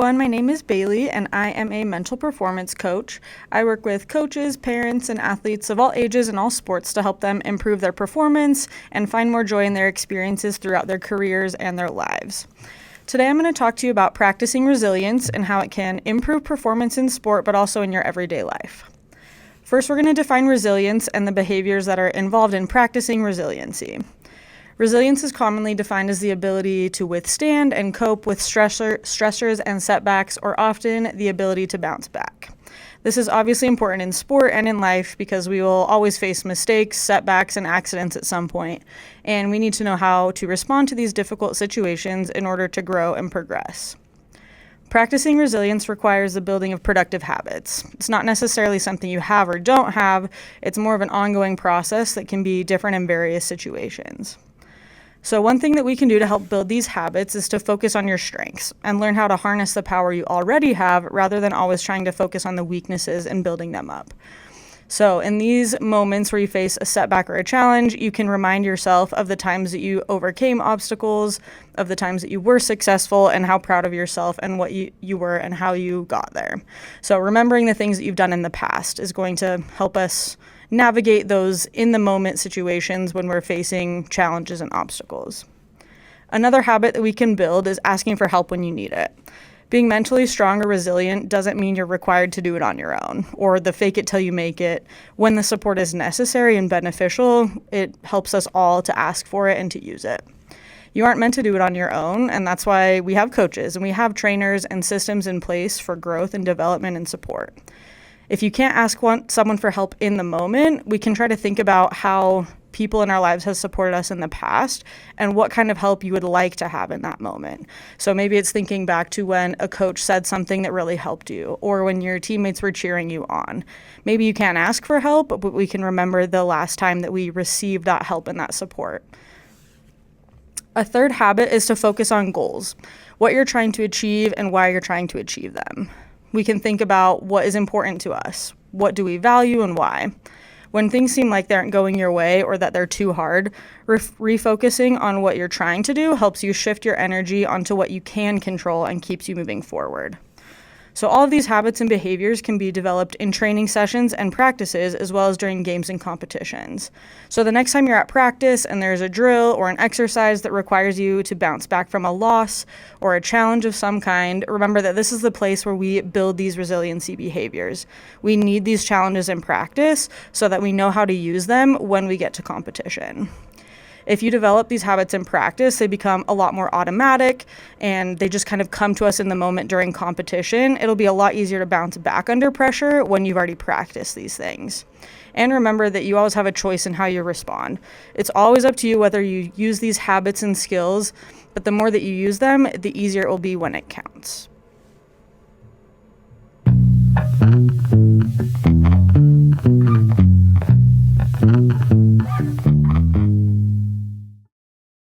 everyone, my name is Bailey and I am a mental performance coach. I work with coaches, parents, and athletes of all ages and all sports to help them improve their performance and find more joy in their experiences throughout their careers and their lives. Today I'm going to talk to you about practicing resilience and how it can improve performance in sport but also in your everyday life. First, we're going to define resilience and the behaviors that are involved in practicing resiliency. Resilience is commonly defined as the ability to withstand and cope with stressors and setbacks, or often the ability to bounce back. This is obviously important in sport and in life because we will always face mistakes, setbacks, and accidents at some point, and we need to know how to respond to these difficult situations in order to grow and progress. Practicing resilience requires the building of productive habits. It's not necessarily something you have or don't have, it's more of an ongoing process that can be different in various situations. So one thing that we can do to help build these habits is to focus on your strengths and learn how to harness the power you already have rather than always trying to focus on the weaknesses and building them up. So in these moments where you face a setback or a challenge, you can remind yourself of the times that you overcame obstacles, of the times that you were successful and how proud of yourself and what you were and how you got there. So remembering the things that you've done in the past is going to help us navigate those in-the-moment situations when we're facing challenges and obstacles. Another habit that we can build is asking for help when you need it. Being mentally strong or resilient doesn't mean you're required to do it on your own, or the fake it till you make it. When the support is necessary and beneficial, it helps us all to ask for it and to use it. You aren't meant to do it on your own, and that's why we have coaches and we have trainers and systems in place for growth and development and support. If you can't ask someone for help in the moment, we can try to think about how people in our lives have supported us in the past and what kind of help you would like to have in that moment. So maybe it's thinking back to when a coach said something that really helped you, or when your teammates were cheering you on. Maybe you can't ask for help, but we can remember the last time that we received that help and that support. A third habit is to focus on goals, what you're trying to achieve and why you're trying to achieve them. We can think about what is important to us. What do we value and why? When things seem like they aren't going your way or that they're too hard, refocusing on what you're trying to do helps you shift your energy onto what you can control and keeps you moving forward. So all of these habits and behaviors can be developed in training sessions and practices as well as during games and competitions. So the next time you're at practice and there's a drill or an exercise that requires you to bounce back from a loss or a challenge of some kind, remember that this is the place where we build these resiliency behaviors. We need these challenges in practice so that we know how to use them when we get to competition. If you develop these habits in practice, they become a lot more automatic and they just kind of come to us in the moment during competition. It'll be a lot easier to bounce back under pressure when you've already practiced these things. And remember that you always have a choice in how you respond. It's always up to you whether you use these habits and skills, but the more that you use them, the easier it will be when it counts.